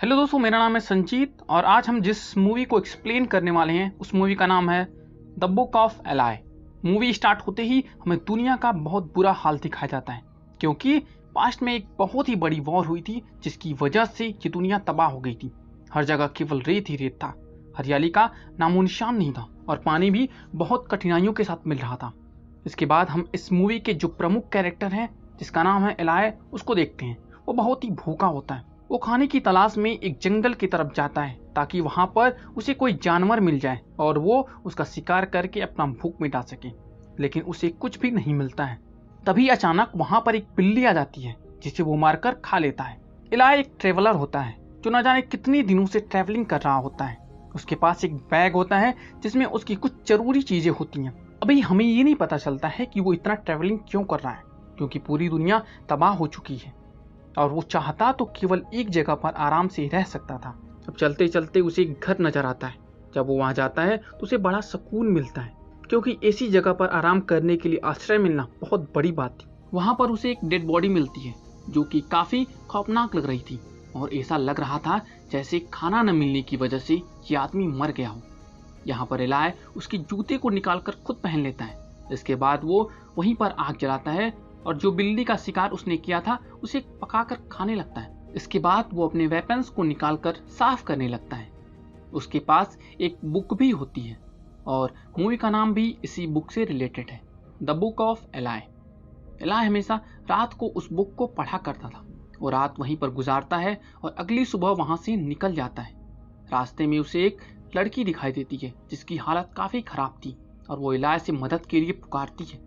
Hello दोस्तों, मेरा नाम है संजीत और आज हम जिस मूवी को एक्सप्लेन करने वाले हैं उस मूवी का नाम है the book of ally. Movie start होते ही हमें दुनिया का बहुत बुरा हाल दिखाया जाता है क्योंकि पास्ट में एक बहुत ही बड़ी वॉर हुई थी जिसकी वजह से ये दुनिया तबाह हो गई थी। हर जगह केवल रेत ही रेत था, हरियाली का नामो निशान नहीं था और पानी भी बहुत कठिनाइयों के साथ मिल रहा था। इसके बाद हम इस मूवी के जो प्रमुख कैरेक्टर हैं जिसका नाम है एलाई उसको देखते हैं। वो बहुत ही भूखा होता है। वो खाने की तलाश में एक जंगल की तरफ जाता है ताकि वहां पर उसे कोई जानवर मिल जाए और वो उसका शिकार करके अपना भूख मिटा सके, लेकिन उसे कुछ भी नहीं मिलता है। तभी अचानक वहां पर एक बिल्ली आ जाती है जिसे वो मारकर खा लेता है। एलाई एक ट्रेवलर होता है जो न जाने कितने दिनों से ट्रैवलिंग कर रहा होता है। उसके पास एक बैग होता है जिसमें उसकी कुछ जरूरी चीजें होती हैं। अभी हमें ये नहीं पता चलता है कि वो इतना ट्रैवलिंग क्यों कर रहा है क्योंकि पूरी दुनिया तबाह हो चुकी है और वो चाहता तो केवल एक जगह पर आराम से रह सकता था। अब चलते चलते उसे एक घर नजर आता है। जब वो वहां जाता है तो उसे बड़ा सुकून मिलता है क्योंकि ऐसी जगह पर आराम करने के लिए आश्रय मिलना बहुत बड़ी बात थी। वहां पर उसे एक डेड बॉडी मिलती है जो कि काफी खौफनाक लग रही थी और ऐसा लग रहा था जैसे खाना न मिलने की वजह से ये आदमी मर गया हो। यहाँ पर एलाई उसके जूते को निकालकर खुद पहन लेता है। इसके बाद वो वहीं पर आग जलाता है और जो बिल्ली का शिकार उसने किया था उसे पकाकर खाने लगता है। इसके बाद वो अपने वेपन्स को निकालकर साफ करने लगता है। उसके पास एक बुक भी होती है और मूवी का नाम भी इसी बुक से रिलेटेड है, the book of ally. Ally हमेशा रात को उस बुक को पढ़ा करता था। वो रात वहीं पर गुजारता है और अगली सुबह वहां से निकल जाता है। रास्ते में उसे एक लड़की दिखाई देती है जिसकी हालत काफी खराब थी और वो एलाई से मदद के लिए पुकारती है।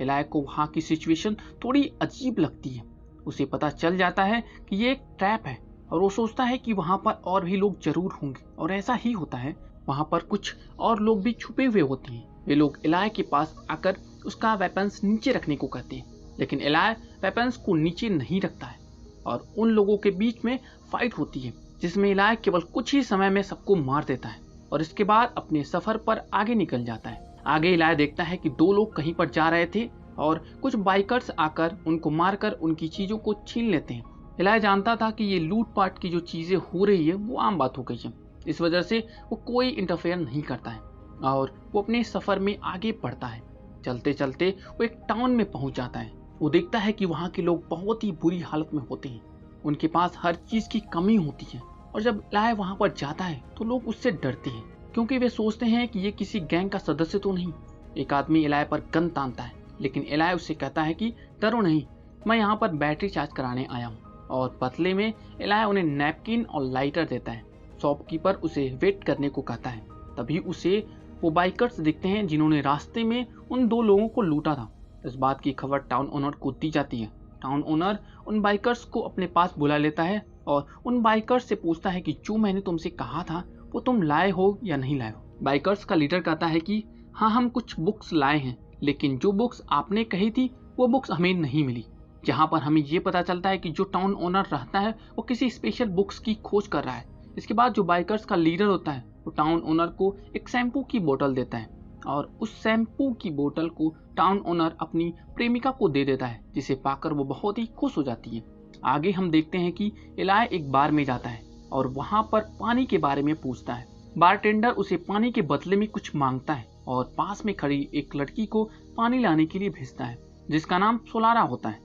एलाई को वहां की सिचुएशन थोड़ी अजीब लगती है। उसे पता चल जाता है कि ये एक ट्रैप है और वो सोचता है कि वहां पर और भी लोग जरूर होंगे और ऐसा ही होता है। वहां पर कुछ और लोग भी छुपे हुए होते हैं। वे लोग एलाई के पास आकर उसका वेपन्स नीचे रखने को कहते हैं, लेकिन एलाई वेपन्स को नीचे नहीं रखता है और उन लोगों के बीच में फाइट होती है जिसमें एलाई केवल कुछ ही समय में सबको मार देता है और इसके बाद अपने सफर पर आगे निकल जाता है। आगे एलाई देखता है कि दो लोग कहीं पर जा रहे थे और कुछ बाइकर्स आकर उनको मारकर उनकी चीजों को छीन लेते हैं। एलाई जानता था कि ये लूटपाट की जो चीजें हो रही है वो आम बात हो गई है, इस वजह से वो कोई इंटरफेयर नहीं करता है और वो अपने सफर में आगे बढ़ता है। चलते चलते वो एक टाउन में पहुंच जाता है। वो देखता है कि वहाँ के लोग बहुत ही बुरी हालत में होते हैं। उनके पास हर चीज की कमी होती है और जब एलाई वहां पर जाता है तो लोग उससे डरते हैं क्योंकि वे सोचते हैं कि ये किसी गैंग का सदस्य तो नहीं। एक आदमी एलाई पर गन तानता है, लेकिन एलाई उससे कहता है कि डरो नहीं, मैं यहाँ पर बैटरी चार्ज कराने आया हूँ। और बदले में एलाई उन्हें नैपकिन और लाइटर देता है। शॉपकीपर उसे वेट करने को कहता है। तभी उसे वो बाइकर्स दिखते हैं जिन्होंने रास्ते में उन दो लोगों को लूटा था। इस बात की खबर टाउन ओनर को दी जाती है। टाउन ओनर उन बाइकर्स को अपने पास बुला लेता है और उन बाइकर्स से पूछता है कि जो मैंने तुमसे कहा था वो तुम लाए हो या नहीं लाए हो। बाइकर्स का लीडर कहता है कि हाँ, हम कुछ बुक्स लाए हैं, लेकिन जो बुक्स आपने कही थी वो बुक्स हमें नहीं मिली। यहाँ पर हमें ये पता चलता है कि जो टाउन ओनर रहता है वो किसी स्पेशल बुक्स की खोज कर रहा है। इसके बाद जो बाइकर्स का लीडर होता है वो टाउन ओनर को एक शैम्पू की बोतल देता है और उस शैम्पू की बोतल को टाउन ओनर अपनी प्रेमिका को दे देता है, जिसे पाकर वो बहुत ही खुश हो जाती है। आगे हम देखते हैं कि एलाई एक बार में जाता है और वहां पर पानी के बारे में पूछता है। बारटेंडर उसे पानी के बदले में कुछ मांगता है और पास में खड़ी एक लड़की को पानी लाने के लिए भेजता है जिसका नाम सोलारा होता है।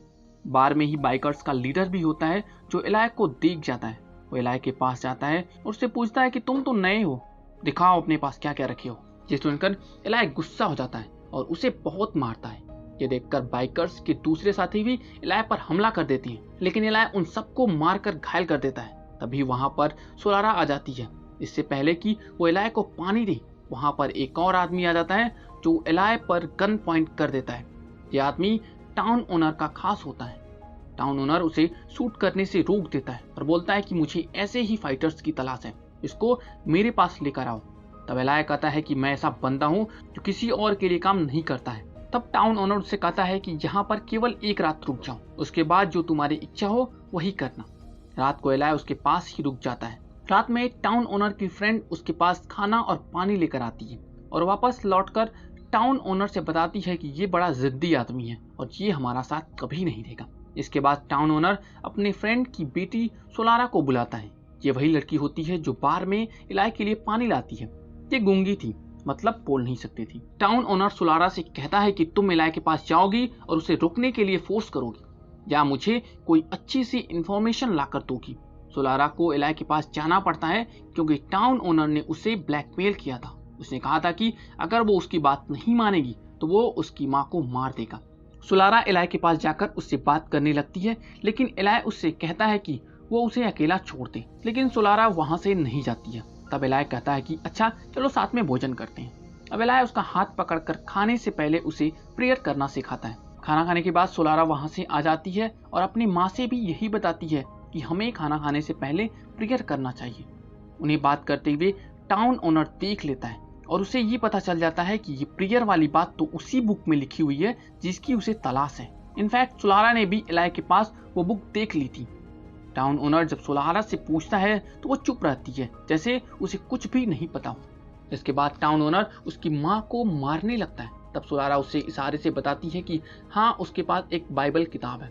बार में ही बाइकर्स का लीडर भी होता है जो एलाई को देख जाता है। वो एलाई के पास जाता है और उससे पूछता है कि तुम तो नए हो, दिखाओ अपने पास क्या क्या रखे हो। ये सुनकर एलाई गुस्सा हो जाता है और उसे बहुत मारता है। ये देखकर बाइकर्स के दूसरे साथी भी एलाई पर हमला कर देती हैं, लेकिन एलाई उन सबको मारकर घायल कर देता है। तभी वहां पर सोलारा आ जाती है। इससे पहले कि वो एलाई को पानी दे, वहां पर एक और आदमी आ जाता है जो एलाई पर गन पॉइंट कर देता है। यह आदमी टाउन ओनर का खास होता है। टाउन ओनर उसे शूट करने से रोक देता है और बोलता है कि मुझे ऐसे ही फाइटर्स की तलाश है, इसको मेरे पास लेकर आओ। तब एलाई कहता है कि मैं ऐसा बंदा हूँ जो किसी और के लिए काम नहीं करता है। तब टाउन ओनर उससे कहता है कि यहाँ पर केवल एक रात रुक जाओ, उसके बाद जो तुम्हारी इच्छा हो वही करना। रात को एलाई उसके पास ही रुक जाता है। रात में टाउन ओनर की फ्रेंड उसके पास खाना और पानी लेकर आती है और वापस लौटकर टाउन ओनर से बताती है कि ये बड़ा जिद्दी आदमी है और ये हमारा साथ कभी नहीं देगा। इसके बाद टाउन ओनर अपने फ्रेंड की बेटी सोलारा को बुलाता है ये वही लड़की होती है जो बार में इलाय के लिए पानी लाती है। ये गूंगी थी, मतलब बोल नहीं सकती थी। टाउन ओनर सोलारा से कहता है कि तुम इलाय के पास जाओगी और उसे रोकने के लिए फोर्स करोगी या मुझे कोई अच्छी सी इंफॉर्मेशन लाकर दोगी। सोलारा को इलाय के पास जाना पड़ता है क्योंकि टाउन ओनर ने उसे ब्लैकमेल किया था। उसने कहा था कि अगर वो उसकी बात नहीं मानेगी तो वो उसकी माँ को मार देगा। सोलारा इलाय के पास जाकर उससे बात करने लगती है, लेकिन इलाय उससे कहता है कि वो उसे अकेला छोड़ दे, लेकिन सोलारा वहां से नहीं जाती है। तब इलाय कहता है कि अच्छा चलो साथ में भोजन करते हैं। अब इलाय उसका हाथ पकड़कर खाने से पहले उसे प्रेयर करना सिखाता है। खाना खाने के बाद सोलारा वहां से आ जाती है और अपनी माँ से भी यही बताती है कि हमें खाना खाने से पहले प्रेयर करना चाहिए। उन्हें बात करते हुए टाउन ओनर देख लेता है और उसे ये पता चल जाता है कि ये प्रेयर वाली बात तो उसी बुक में लिखी हुई है जिसकी उसे तलाश है। इनफैक्ट सोलारा ने भी इलाय के पास वो बुक देख ली थी। टाउन ओनर जब सोलारा से पूछता है तो वो चुप रहती है, जैसे उसे कुछ भी नहीं पता हो। इसके बाद टाउन ओनर उसकी माँ को मारने लगता है। तब सोलारा उसे इशारे से बताती है कि हाँ उसके पास एक बाइबल किताब है।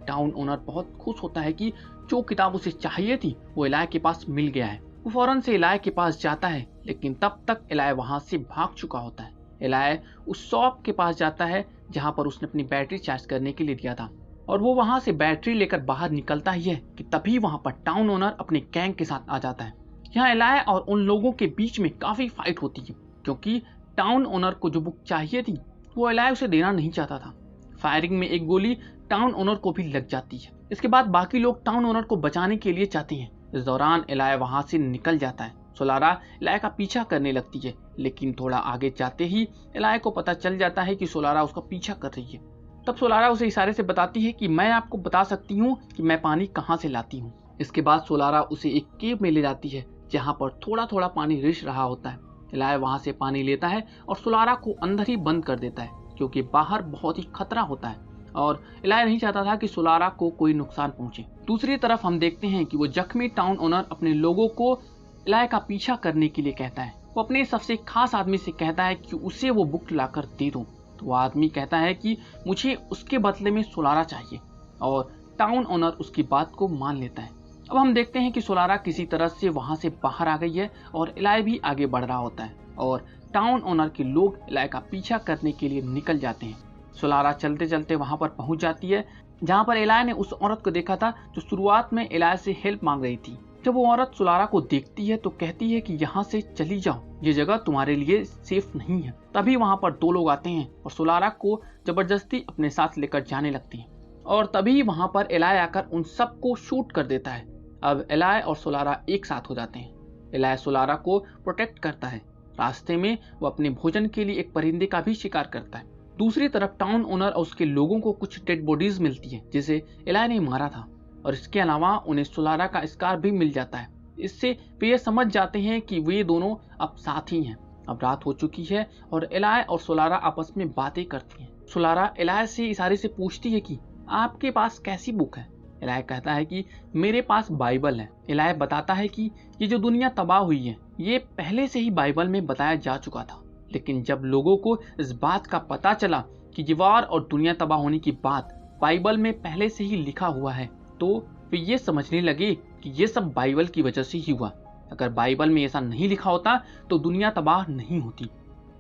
टाउन ओनर बहुत खुश होता है कि जो किताब उसे चाहिए थी वो इलाय के पास मिल गया है। वो फौरन से इलाय के पास जाता है, लेकिन तब तक इलाय वहां से भाग चुका होता है। इलाय उस शॉप के पास जाता है जहां पर उसने अपनी बैटरी चार्ज करने के लिए दिया था और वो वहां से बैटरी लेकर बाहर निकलता ही है कि तभी वहां पर टाउन ओनर अपने गैंग के साथ आ जाता है। यहाँ इलाय और उन लोगों के बीच में काफी फाइट होती है क्योंकि टाउन ओनर को जो बुक चाहिए थी वो इलाय उसे देना नहीं चाहता था। फायरिंग में एक गोली टाउन ओनर को भी लग जाती है। इसके बाद बाकी लोग टाउन ओनर को बचाने के लिए जाते हैं। इस दौरान इलाय वहां से निकल जाता है। सोलारा इलाय का पीछा करने लगती है, लेकिन थोड़ा आगे जाते ही इलाय को पता चल जाता है कि सोलारा उसका पीछा कर रही है। तब सोलारा उसे इशारे से बताती है कि मैं आपको बता सकती हूँ कि मैं पानी कहाँ से लाती हूँ। इसके बाद सोलारा उसे एक केव में ले जाती है जहाँ पर थोड़ा थोड़ा पानी रिस रहा होता है। इलाय वहां से पानी लेता है और सोलारा को अंदर ही बंद कर देता है क्योंकि बाहर बहुत ही खतरा होता है और इलाय नहीं चाहता था कि सोलारा को कोई नुकसान पहुंचे। दूसरी तरफ हम देखते हैं कि वो जख्मी टाउन ओनर अपने लोगों को इलाय का पीछा करने के लिए कहता है। वो अपने सबसे खास आदमी से कहता है कि उसे वो बुक लाकर दे दो। तो वो आदमी कहता है कि मुझे उसके बदले में सोलारा चाहिए और टाउन ओनर उसकी बात को मान लेता है। अब हम देखते हैं कि सोलारा किसी तरह से वहां से बाहर आ गई है और इलाय भी आगे बढ़ रहा होता है और टाउन ओनर के लोग इलाय का पीछा करने के लिए निकल जाते हैं। सोलारा चलते चलते वहां पर पहुंच जाती है जहां पर इलाय ने उस औरत को देखा था जो शुरुआत में इलाय से हेल्प मांग रही थी। जब वो औरत सोलारा को देखती है तो कहती है कि यहाँ से चली जाओ, ये जगह तुम्हारे लिए सेफ नहीं है। तभी वहां पर दो लोग आते हैं और सोलारा को जबरदस्ती अपने साथ लेकर जाने लगते हैं और तभी वहां पर इलाय आकर उन सबको शूट कर देता है। अब इलाय और सोलारा एक साथ हो जाते हैं। इलाय सोलारा को प्रोटेक्ट करता है। रास्ते में वो अपने भोजन के लिए एक परिंदे का भी शिकार करता है। दूसरी तरफ टाउन ओनर और उसके लोगों को कुछ डेड बॉडीज मिलती है जिसे इलाय ने मारा था और इसके अलावा उन्हें सोलारा का स्कार भी मिल जाता है। इससे वे ये समझ जाते हैं कि वे दोनों अब साथी हैं। अब रात हो चुकी है और इलाय और सोलारा आपस में बातें करती हैं। सोलारा इलाय से इशारे से पूछती है कि आपके पास कैसी बुक है। इलाय कहता है कि मेरे पास बाइबल है। इलाय बताता है कि ये जो दुनिया तबाह हुई है ये पहले से ही बाइबल में बताया जा चुका था, लेकिन जब लोगों को इस बात का पता चला कि ये वार और दुनिया तबाह होने की बात बाइबल में पहले से ही लिखा हुआ है तो वे ये समझने लगे कि ये सब बाइबल की वजह से ही हुआ। अगर बाइबल में ऐसा नहीं लिखा होता तो दुनिया तबाह नहीं होती।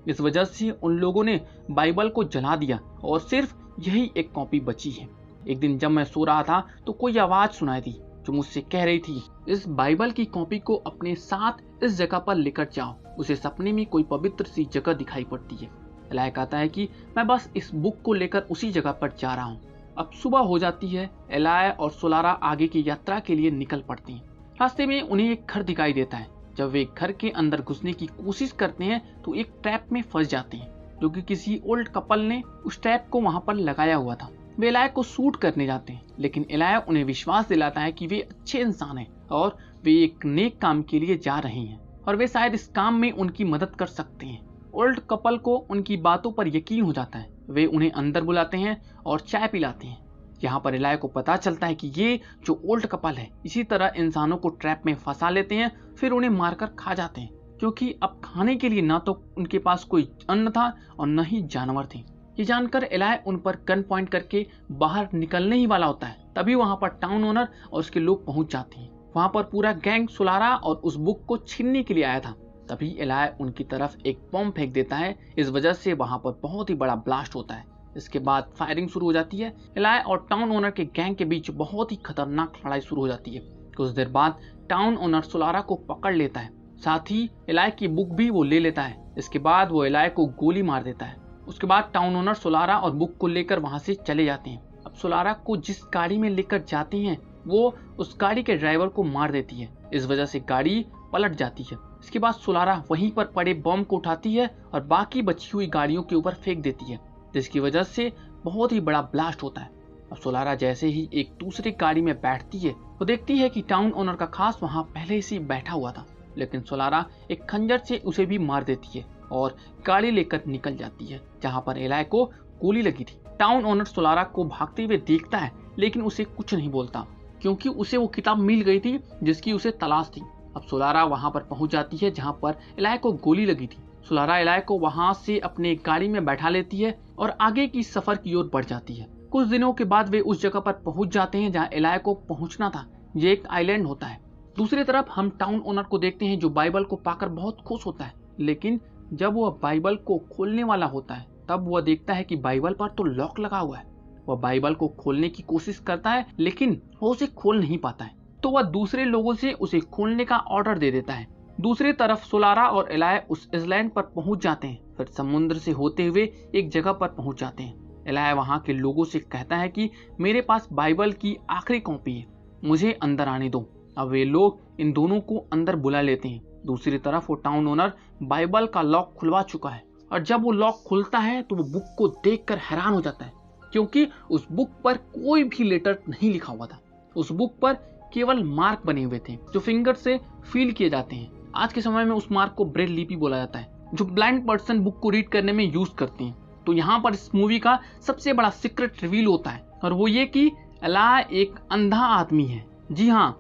इस वजह से उन लोगों ने बाइबल को जला दिया और सिर्फ यही एक कॉपी बची है। एक दिन जब मैं सो रहा था तो कोई आवाज सुनाई दी जो मुझसे कह रही थी इस बाइबल की कॉपी को अपने साथ इस जगह पर लेकर जाओ। उसे सपने में कोई पवित्र सी जगह दिखाई पड़ती है। इलाय कहता है कि मैं बस इस बुक को लेकर उसी जगह पर जा रहा हूँ। अब सुबह हो जाती है। इलाय और सोलारा आगे की यात्रा के लिए निकल पड़ते हैं। रास्ते में उन्हें एक घर दिखाई देता है। जब वे घर के अंदर घुसने की कोशिश करते हैं तो एक ट्रैप में फंस जाते हैं जो कि किसी ओल्ड कपल ने उस ट्रैप को वहां पर लगाया हुआ था। वे इलाय को शूट करने जाते हैं, लेकिन इलाय उन्हें विश्वास दिलाता है कि वे अच्छे इंसान हैं और वे एक नेक काम के लिए जा रहे हैं और वे शायद इस काम में उनकी मदद कर सकते हैं। ओल्ड कपल को उनकी बातों पर यकीन हो जाता है। वे उन्हें अंदर बुलाते हैं और चाय पिलाते हैं। यहाँ पर इलाय को पता चलता है कि ये जो ओल्ड कपल है इसी तरह इंसानों को ट्रैप में फंसा लेते हैं, फिर उन्हें मारकर खा जाते हैं, क्योंकि अब खाने के लिए ना तो उनके पास कोई अन्न था और न ही जानवर थे। ये जानकर इलाय उन पर गन पॉइंट करके बाहर निकलने ही वाला होता है। तभी वहां पर टाउन ओनर और उसके लोग पहुंच जाते हैं। वहां पर पूरा गैंग सोलारा और उस बुक को छीनने के लिए आया था। तभी एलाय उनकी तरफ एक बम फेंक देता है। इस वजह से वहां पर बहुत ही बड़ा ब्लास्ट होता है। इसके बाद फायरिंग शुरू हो जाती है। एलाय और टाउन ओनर के गैंग के बीच बहुत ही खतरनाक लड़ाई शुरू हो जाती है। कुछ देर बाद टाउन ओनर सोलारा को पकड़ लेता है, साथ ही एलाय की बुक भी वो ले लेता है। इसके बाद वो एलाय को गोली मार देता है। उसके बाद टाउन ओनर सोलारा और बुक को लेकर वहां से चले जाते हैं। अब सोलारा को जिस गाड़ी में लेकर जाते हैं वो उस गाड़ी के ड्राइवर को मार देती है। इस वजह से गाड़ी पलट जाती है। इसके बाद सोलारा वहीं पर पड़े बम को उठाती है और बाकी बची हुई गाड़ियों के ऊपर फेंक देती है, जिसकी वजह से बहुत ही बड़ा ब्लास्ट होता है। अब सोलारा जैसे ही एक दूसरी गाड़ी में बैठती है वो देखती है कि टाउन ओनर का खास वहां पहले से बैठा हुआ था, लेकिन सोलारा एक खंजर से उसे भी मार देती है और गाड़ी लेकर निकल जाती है जहां पर एलाय को गोली लगी थी। टाउन ओनर सोलारा को भागते हुए देखता है, लेकिन उसे कुछ नहीं बोलता क्योंकि उसे वो किताब मिल गई थी जिसकी उसे तलाश थी। अब सोलारा वहां पर पहुंच जाती है जहां पर एलाय को गोली लगी थी। सोलारा एलाय को वहां से अपने गाड़ी में बैठा लेती है और आगे की सफर की ओर बढ़ जाती है। कुछ दिनों के बाद वे उस जगह पर पहुंच जाते हैं जहां एलाय को पहुंचना था। ये एक आइलैंड होता है। दूसरी तरफ हम टाउन ओनर को देखते हैं जो बाइबल को पाकर बहुत खुश होता है, लेकिन जब वह बाइबल को खोलने वाला होता है तब वह देखता है कि बाइबल पर तो लॉक लगा हुआ है। वह बाइबल को खोलने की कोशिश करता है लेकिन वो उसे खोल नहीं पाता है, तो वह दूसरे लोगों से उसे खोलने का ऑर्डर दे देता है। दूसरी तरफ सोलारा और एलाय उस आइलैंड पर पहुंच जाते हैं। फिर समुद्र से होते हुए एक जगह पर पहुंच जाते हैं। एलाय वहां के लोगों से कहता है कि मेरे पास बाइबल की आखिरी कॉपी है, मुझे अंदर आने दो। अब वे लोग इन दोनों को अंदर बुला लेते हैं। दूसरी तरफ वो टाउन ओनर बाइबल का लॉक खुलवा चुका है और जब वो लॉक खुलता है तो वो बुक को देखकर हैरान हो जाता है क्योंकि उस बुक पर कोई भी लेटर नहीं लिखा हुआ था। उस बुक पर केवल मार्क बने हुए थे जो फिंगर से फील किए जाते हैं। आज के समय में उस मार्क को ब्रेल लिपि बोला जाता है जो ब्लाइंड पर्सन बुक को रीड करने में यूज करते हैं। तो यहाँ पर इस मूवी का सबसे बड़ा सीक्रेट रिवील होता है और वो ये कि एलाय एक अंधा आदमी है। जी हाँ,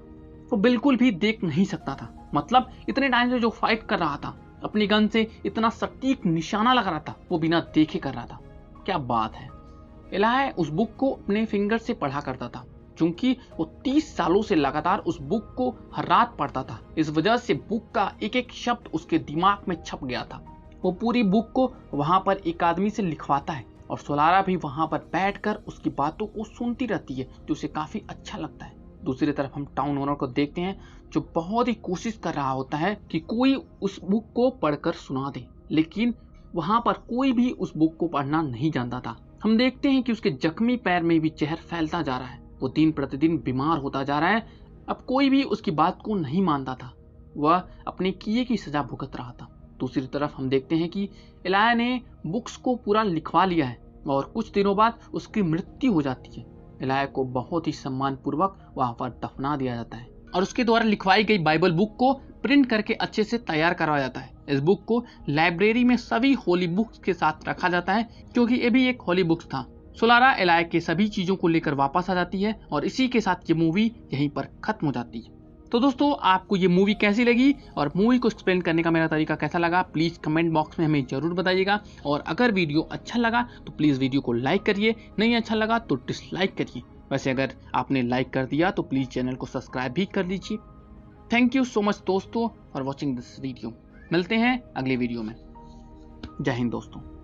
वो बिल्कुल भी देख नहीं सकता था। मतलब इतने टाइम से जो फाइट कर रहा था, अपनी गन से इतना सटीक निशाना लगा रहा था, वो बिना देखे कर रहा था। क्या बात है। एलाय उस बुक को अपने फिंगर से पढ़ा करता था क्योंकि वो 30 सालों से लगातार उस बुक को हर रात पढ़ता था। इस वजह से बुक का एक एक शब्द उसके दिमाग में छप गया था। वो पूरी बुक को वहां पर एक आदमी से लिखवाता है और सोलारा भी वहां पर बैठकर उसकी बातों को सुनती रहती है जो उसे काफी अच्छा लगता है। दूसरी तरफ हम टाउन ओनर को देखते हैं जो बहुत ही कोशिश कर रहा होता है कि कोई उस बुक को पढ़कर सुना दे, लेकिन वहां पर कोई भी उस बुक को पढ़ना नहीं जानता था। हम देखते हैं कि उसके जख्मी पैर में भी जहर फैलता जा रहा है। वो दिन प्रतिदिन बीमार होता जा रहा है। अब कोई भी उसकी बात को नहीं मानता था। वह अपने किए की सजा भुगत रहा था। दूसरी तरफ हम देखते हैं कि एलाय ने बुक्स को पूरा लिखवा लिया है और कुछ दिनों बाद उसकी मृत्यु हो जाती है। एलाय को बहुत ही सम्मान पूर्वक वहां पर दफना दिया जाता है और उसके द्वारा लिखवाई गई बाइबल बुक को प्रिंट करके अच्छे से तैयार करवाया जाता है। इस बुक को लाइब्रेरी में सभी होली बुक्स के साथ रखा जाता है क्योंकि ये भी एक होली बुक्स था। सोलारा एलाय के सभी चीजों को लेकर वापस आ जाती है और इसी के साथ ये मूवी यहीं पर खत्म हो जाती है। तो दोस्तों, आपको ये मूवी कैसी लगी और मूवी को एक्सप्लेन करने का मेरा तरीका कैसा लगा, प्लीज कमेंट बॉक्स में हमें जरूर बताइएगा। और अगर वीडियो अच्छा लगा तो प्लीज वीडियो को लाइक करिए, नहीं अच्छा लगा तो डिसलाइक करिए। वैसे अगर आपने लाइक कर दिया तो प्लीज चैनल को सब्सक्राइब भी कर लीजिए। थैंक यू सो मच दोस्तों फॉर वॉचिंग दिस वीडियो। मिलते हैं अगले वीडियो में। जय हिंद दोस्तों।